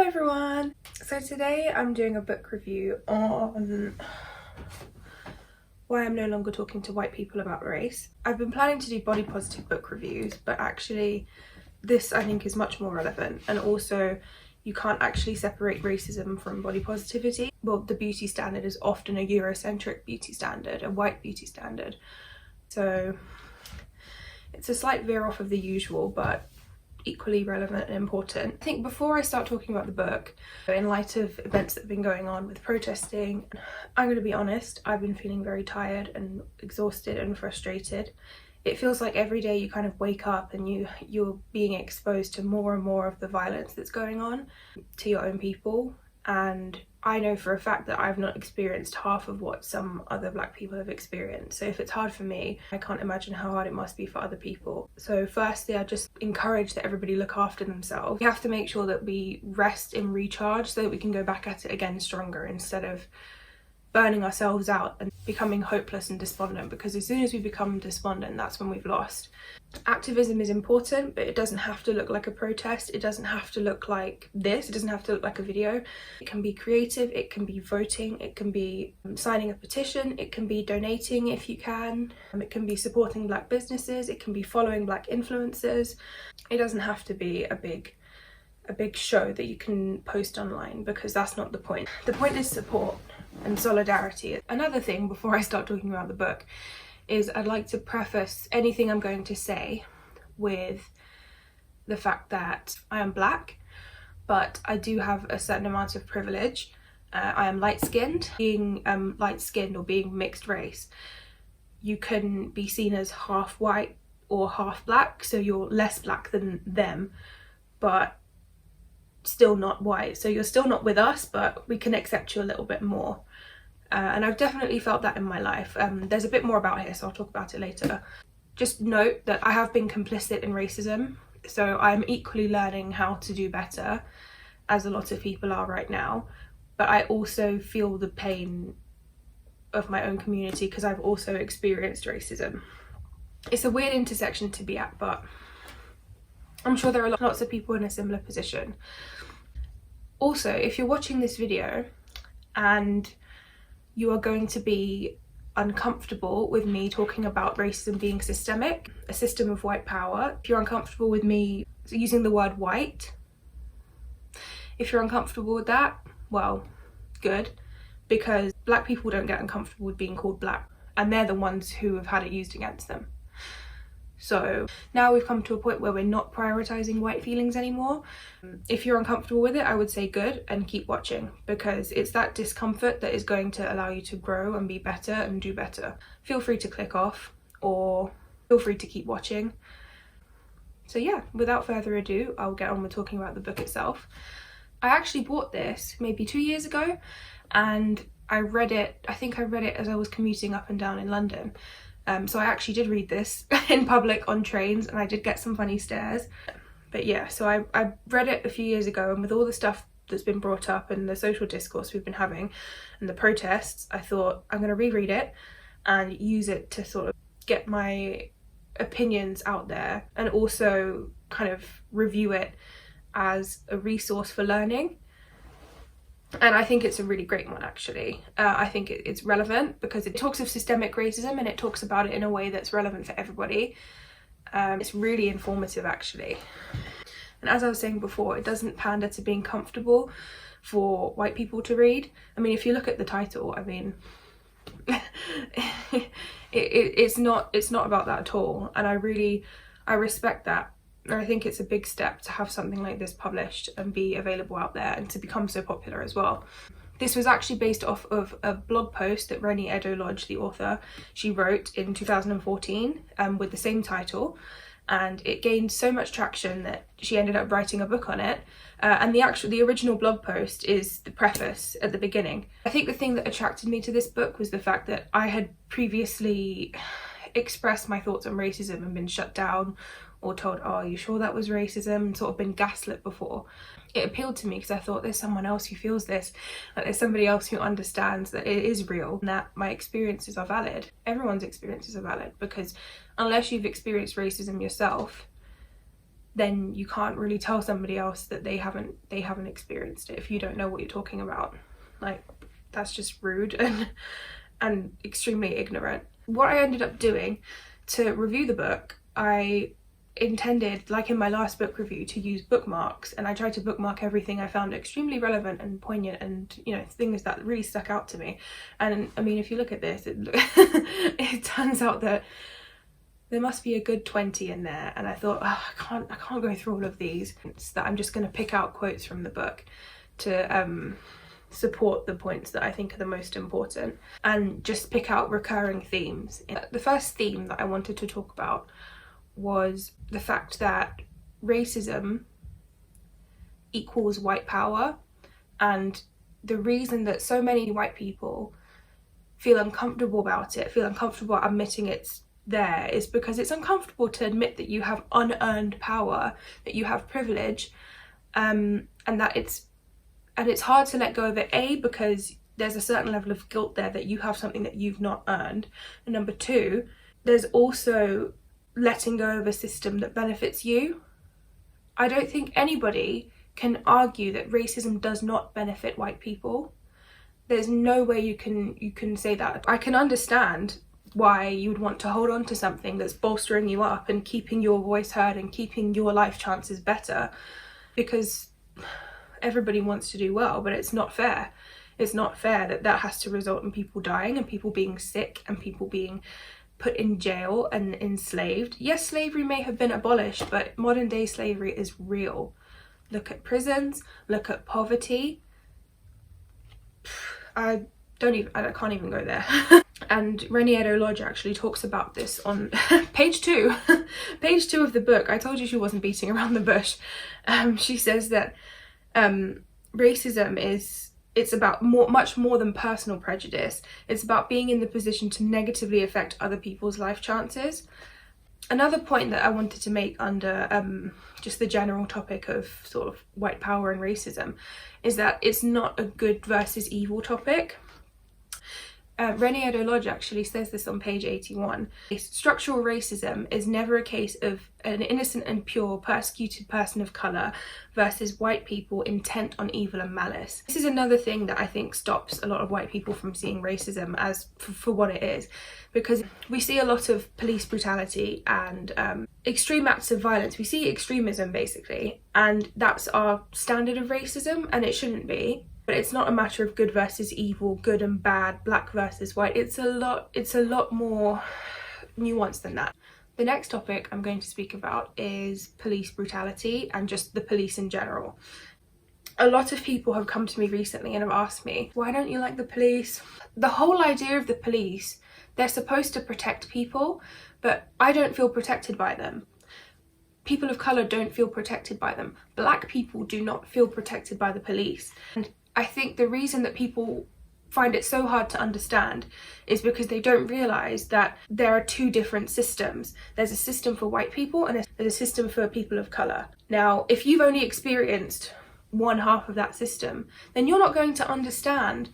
everyone! So today I'm doing a book review on why I'm no longer talking to white people about race. I've been planning to do body positive book reviews, but actually this I think is much more relevant, and also you can't actually separate racism from body positivity. Well, the beauty standard is often a Eurocentric beauty standard, a white beauty standard. So it's a slight veer off of the usual, but equally relevant and important. I think before I start talking about the book, in light of events that have been going on with protesting, I'm going to be honest, I've been feeling very tired and exhausted and frustrated. It feels like every day you kind of wake up and you're being exposed to more and more of the violence that's going on to your own people, and I know for a fact that I've not experienced half of what some other black people have experienced. So if it's hard for me, I can't imagine how hard it must be for other people. So firstly, I just encourage that everybody look after themselves. We have to make sure that we rest and recharge so that we can go back at it again stronger, instead of burning ourselves out and becoming hopeless and despondent, because as soon as we become despondent, that's when we've lost. Activism is important, but it doesn't have to look like a protest. It doesn't have to look like this. It doesn't have to look like a video. It can be creative, it can be voting, it can be signing a petition, it can be donating if you can, it can be supporting black businesses, it can be following black influencers. It doesn't have to be a big show that you can post online, because that's not the point. The point is support and solidarity. Another thing before I start talking about the book is I'd like to preface anything I'm going to say with the fact that I am black, but I do have a certain amount of privilege. I am light-skinned. Being light-skinned or being mixed race, you can be seen as half white or half black, so you're less black than them, but still not white. So you're still not with us, but we can accept you a little bit more. And I've definitely felt that in my life. There's a bit more about here, so I'll talk about it later. Just note that I have been complicit in racism, so I'm equally learning how to do better, as a lot of people are right now. But I also feel the pain of my own community because I've also experienced racism. It's a weird intersection to be at, but I'm sure there are lots of people in a similar position. Also, if you're watching this video and you are going to be uncomfortable with me talking about racism being systemic, a system of white power, if you're uncomfortable with me using the word white, if you're uncomfortable with that, well, good, because black people don't get uncomfortable with being called black, and they're the ones who have had it used against them. So now we've come to a point where we're not prioritizing white feelings anymore. If you're uncomfortable with it, I would say good, and keep watching, because it's that discomfort that is going to allow you to grow and be better and do better. Feel free to click off, or feel free to keep watching. So yeah, without further ado, I'll get on with talking about the book itself. I actually bought this maybe 2 years ago, and I read it, I think I read it as I was commuting up and down in London. So I actually did read this in public on trains, and I did get some funny stares. But yeah, so I read it a few years ago, and with all the stuff that's been brought up and the social discourse we've been having and the protests, I thought I'm going to reread it and use it to sort of get my opinions out there, and also kind of review it as a resource for learning. And I think it's a really great one, actually. I think it's relevant because it talks of systemic racism, and it talks about it in a way that's relevant for everybody. It's really informative, actually. And as I was saying before, it doesn't pander to being comfortable for white people to read. I mean, if you look at the title, I mean, it's not about that at all. And I respect that. I think it's a big step to have something like this published and be available out there, and to become so popular as well. This was actually based off of a blog post that Reni Eddo-Lodge, the author, she wrote in 2014 with the same title, and it gained so much traction that she ended up writing a book on it. And the original blog post is the preface at the beginning. I think the thing that attracted me to this book was the fact that I had previously expressed my thoughts on racism and been shut down, or told, oh, are you sure that was racism, and sort of been gaslit before. It appealed to me because I thought, there's someone else who feels this, like there's somebody else who understands that it is real, and that my experiences are valid. Everyone's experiences are valid, because unless you've experienced racism yourself, then you can't really tell somebody else that they haven't experienced it if you don't know what you're talking about. Like, that's just rude and extremely ignorant. What I ended up doing to review the book, I intended, like in my last book review, to use bookmarks, and I tried to bookmark everything I found extremely relevant and poignant, and you know, things that really stuck out to me. And I mean, if you look at this, it turns out that there must be a good 20 in there, and I thought, oh, I can't go through all of these. It's that I'm just going to pick out quotes from the book to support the points that I think are the most important, and just pick out recurring themes. The first theme that I wanted to talk about was the fact that racism equals white power, and the reason that so many white people feel uncomfortable about it, feel uncomfortable admitting it's there, is because it's uncomfortable to admit that you have unearned power, that you have privilege, and that it's hard to let go of it, A, because there's a certain level of guilt there that you have something that you've not earned, and number two, there's also letting go of a system that benefits you. I don't think anybody can argue that racism does not benefit white people. There's no way you can say that. I can understand why you would want to hold on to something that's bolstering you up and keeping your voice heard and keeping your life chances better, because everybody wants to do well, but it's not fair. It's not fair that that has to result in people dying and people being sick and people being put in jail and enslaved. Yes, slavery may have been abolished, but modern day slavery is real. Look at prisons, look at poverty. I can't even go there. And Reni Eddo-Lodge actually talks about this on page 2 of the book. I told you she wasn't beating around the bush. She says that racism it's about much more than personal prejudice. It's about being in the position to negatively affect other people's life chances. Another point that I wanted to make under just the general topic of sort of white power and racism is that it's not a good versus evil topic. Reni Eddo-Lodge actually says this on page 81. Structural racism is never a case of an innocent and pure persecuted person of colour versus white people intent on evil and malice. This is another thing that I think stops a lot of white people from seeing racism as for what it is, because we see a lot of police brutality and extreme acts of violence. We see extremism basically, and that's our standard of racism, and it shouldn't be. But it's not a matter of good versus evil, good and bad, black versus white. It's a lot more nuanced than that. The next topic I'm going to speak about is police brutality and just the police in general. A lot of people have come to me recently and have asked me, why don't you like the police? The whole idea of the police, they're supposed to protect people, but I don't feel protected by them. People of colour don't feel protected by them. Black people do not feel protected by the police. And I think the reason that people find it so hard to understand is because they don't realise that there are two different systems. There's a system for white people and there's a system for people of colour. Now, if you've only experienced one half of that system, then you're not going to understand.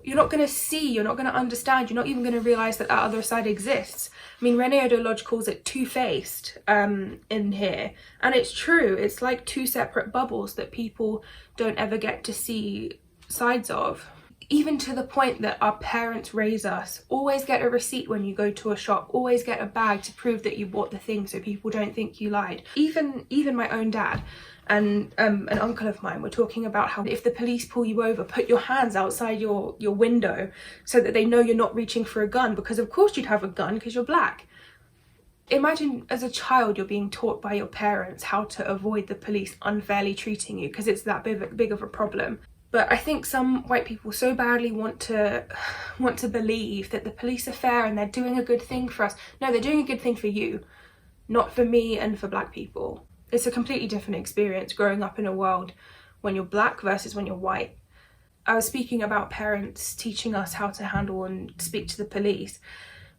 You're not going to see, you're not going to understand, you're not even going to realise that that other side exists. I mean, Reni Eddo-Lodge calls it two-faced in here, and it's true. It's like two separate bubbles that people don't ever get to see sides of. Even to the point that our parents raise us, always get a receipt when you go to a shop, always get a bag to prove that you bought the thing so people don't think you lied. Even my own dad and an uncle of mine were talking about how if the police pull you over, put your hands outside your window so that they know you're not reaching for a gun, because of course you'd have a gun because you're black. Imagine as a child you're being taught by your parents how to avoid the police unfairly treating you because it's that big of a problem. But I think some white people so badly want to believe that the police are fair and they're doing a good thing for us. No, they're doing a good thing for you, not for me and for black people. It's a completely different experience growing up in a world when you're black versus when you're white. I was speaking about parents teaching us how to handle and speak to the police,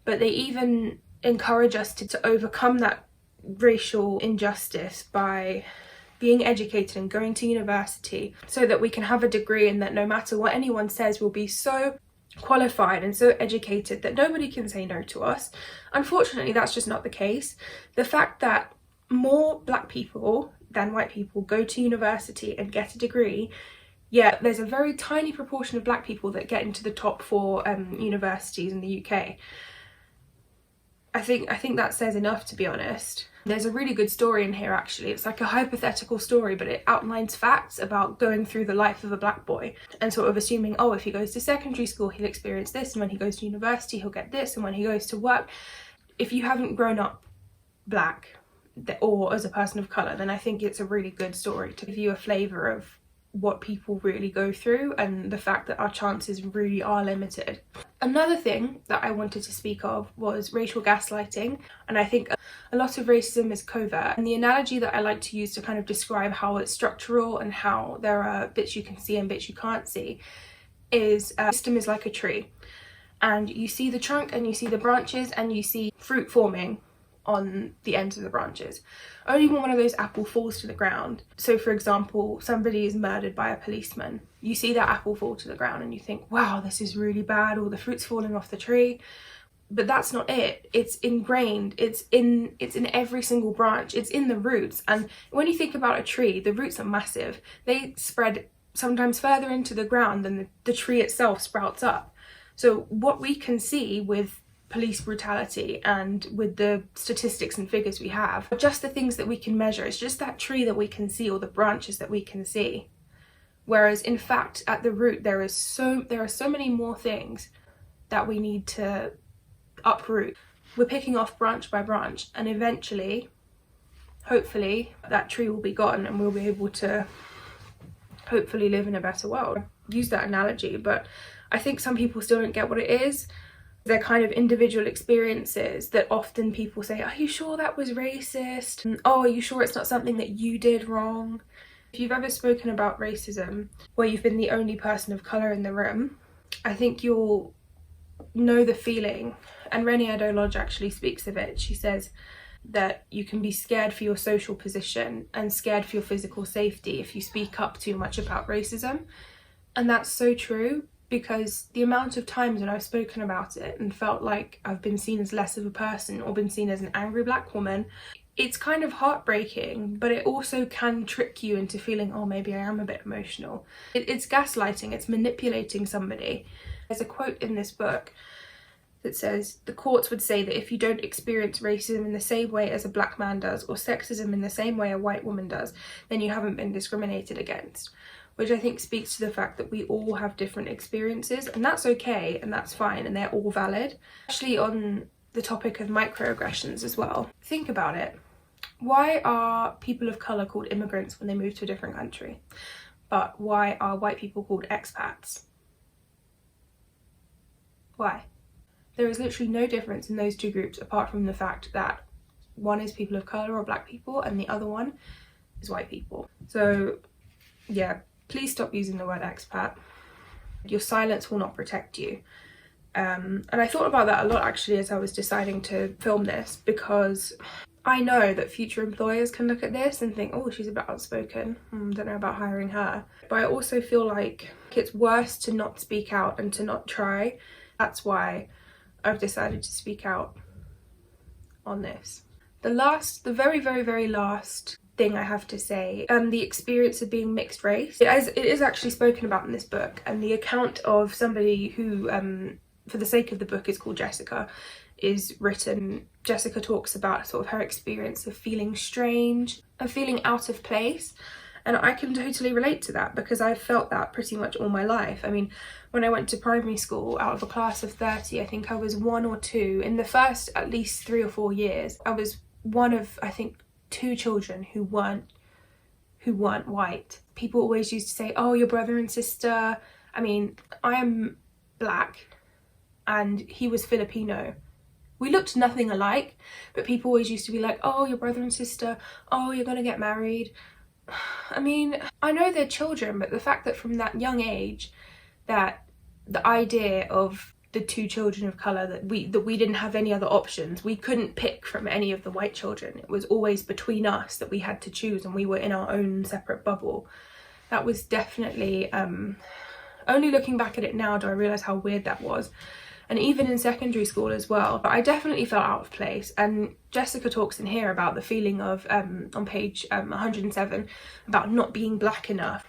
but they even encourage us to overcome that racial injustice by being educated and going to university so that we can have a degree, and that no matter what anyone says, we'll be so qualified and so educated that nobody can say no to us. Unfortunately, that's just not the case. The fact that more black people than white people go to university and get a degree, yet there's a very tiny proportion of black people that get into the top 4 universities in the UK. I think that says enough, to be honest. There's a really good story in here actually. It's like a hypothetical story, but it outlines facts about going through the life of a black boy and sort of assuming, oh, if he goes to secondary school he'll experience this, and when he goes to university he'll get this, and when he goes to work. If you haven't grown up black or as a person of colour, then I think it's a really good story to give you a flavour of what people really go through and the fact that our chances really are limited. Another thing that I wanted to speak of was racial gaslighting, and I think a lot of racism is covert, and the analogy that I like to use to kind of describe how it's structural and how there are bits you can see and bits you can't see is a system is like a tree, and you see the trunk and you see the branches and you see fruit forming on the ends of the branches. Only when one of those apples falls to the ground, so for example somebody is murdered by a policeman, you see that apple fall to the ground and you think, wow, this is really bad, all the fruit's falling off the tree. But that's not it. It's ingrained, it's in every single branch, it's in the roots. And when you think about a tree, the roots are massive. They spread sometimes further into the ground than the tree itself sprouts up. So what we can see with police brutality and with the statistics and figures we have are just the things that we can measure. It's just that tree that we can see, or the branches that we can see. Whereas in fact at the root there are so many more things that we need to uproot. We're picking off branch by branch, and eventually, hopefully, that tree will be gone and we'll be able to hopefully live in a better world. Use that analogy, but I think some people still don't get what it is. They're kind of individual experiences that often people say, are you sure that was racist? And, oh, are you sure it's not something that you did wrong? If you've ever spoken about racism where you've been the only person of colour in the room, I think you'll know the feeling. And Reni Eddo-Lodge actually speaks of it. She says that you can be scared for your social position and scared for your physical safety if you speak up too much about racism. And that's so true, because the amount of times when I've spoken about it and felt like I've been seen as less of a person or been seen as an angry black woman, it's kind of heartbreaking, but it also can trick you into feeling, oh, maybe I am a bit emotional. It's gaslighting, it's manipulating somebody. There's a quote in this book that says, the courts would say that if you don't experience racism in the same way as a black man does, or sexism in the same way a white woman does, then you haven't been discriminated against. Which I think speaks to the fact that we all have different experiences, and that's okay and that's fine and they're all valid. Actually, on the topic of microaggressions as well, think about it. Why are people of colour called immigrants when they move to a different country? But why are white people called expats? Why? There is literally no difference in those two groups apart from the fact that one is people of colour or black people and the other one is white people. So yeah, please stop using the word expat. Your silence will not protect you. And I thought about that a lot actually as I was deciding to film this, because I know that future employers can look at this and think, oh, she's a bit outspoken, don't know about hiring her. But I also feel like it's worse to not speak out and to not try. That's why I've decided to speak out on this. The very, very, very last thing I have to say, the experience of being mixed race. It is actually spoken about in this book, and the account of somebody who, for the sake of the book, is called Jessica, is written. Jessica talks about sort of her experience of feeling strange and feeling out of place, and I can totally relate to that because I've felt that pretty much all my life. I mean, when I went to primary school, out of a class of 30, I think I was 1 or 2. In the first at least 3 or 4 years, I was one of, I think, 2 children who weren't white. People always used to say, oh, your brother and sister. I mean, I am black and he was Filipino. We looked nothing alike, but people always used to be like, oh, your brother and sister, oh, you're gonna get married. I mean, I know they're children, but the fact that from that young age, that the idea of the 2 children of colour, that we didn't have any other options, we couldn't pick from any of the white children, it was always between us that we had to choose, and we were in our own separate bubble. That was definitely, only looking back at it now do I realise how weird that was, and even in secondary school as well. But I definitely felt out of place, and Jessica talks in here about the feeling of on page 107 about not being black enough.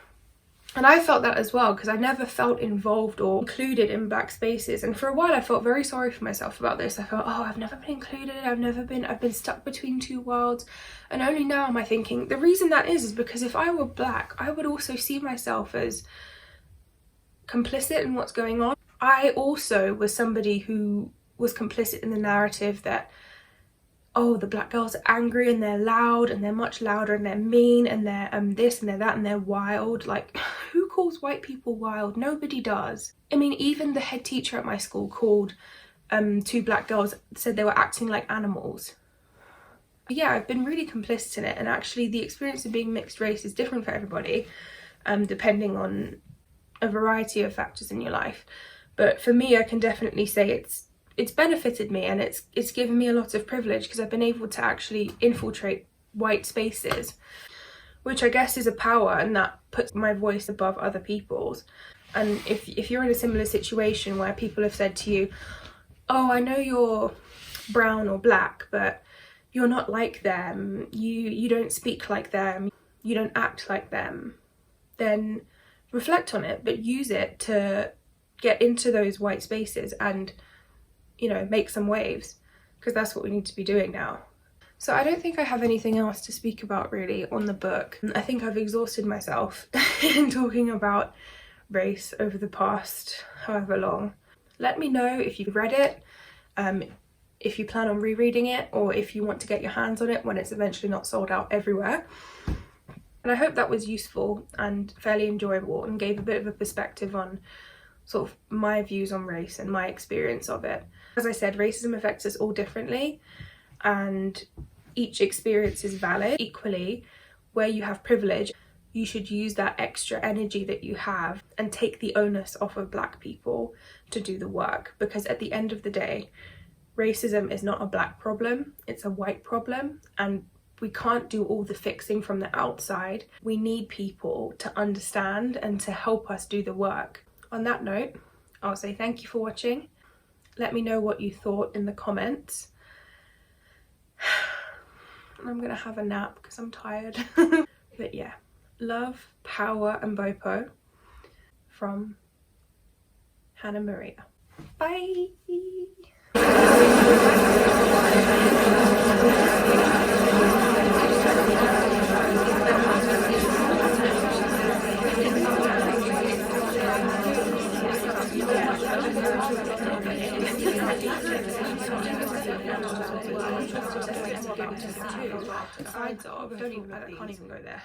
And I felt that as well, because I never felt involved or included in black spaces. And for a while I felt very sorry for myself about this. I felt, oh, I've never been included, I've been stuck between two worlds. And only now am I thinking, the reason that is because if I were black, I would also see myself as complicit in what's going on. I also was somebody who was complicit in the narrative that, oh, the black girls are angry and they're loud and they're much louder and they're mean and they're this and they're that and they're wild. Like, who calls white people wild? Nobody does. I mean, even the head teacher at my school called two black girls, said they were acting like animals. But yeah, I've been really complicit in it, and actually the experience of being mixed race is different for everybody, depending on a variety of factors in your life. But for me, I can definitely say it's benefited me, and it's given me a lot of privilege, because I've been able to actually infiltrate white spaces, which I guess is a power, and that puts my voice above other people's. And if you're in a similar situation where people have said to you, oh, I know you're brown or black, but you're not like them, you don't speak like them, you don't act like them, then reflect on it, but use it to get into those white spaces and, you know, make some waves, because that's what we need to be doing now. So I don't think I have anything else to speak about really on the book. I think I've exhausted myself in talking about race over the past however long. Let me know if you've read it, if you plan on rereading it, or if you want to get your hands on it when it's eventually not sold out everywhere. And I hope that was useful and fairly enjoyable, and gave a bit of a perspective on sort of my views on race and my experience of it. As I said, racism affects us all differently, and each experience is valid. Equally, where you have privilege, you should use that extra energy that you have and take the onus off of black people to do the work, because at the end of the day, racism is not a black problem, it's a white problem, and we can't do all the fixing from the outside. We need people to understand and to help us do the work. On that note, I'll say thank you for watching. Let me know what you thought in the comments. I'm gonna have a nap because I'm tired. But yeah, love, power and bopo from HannahMaria. Bye! Sides of, I can't even go there.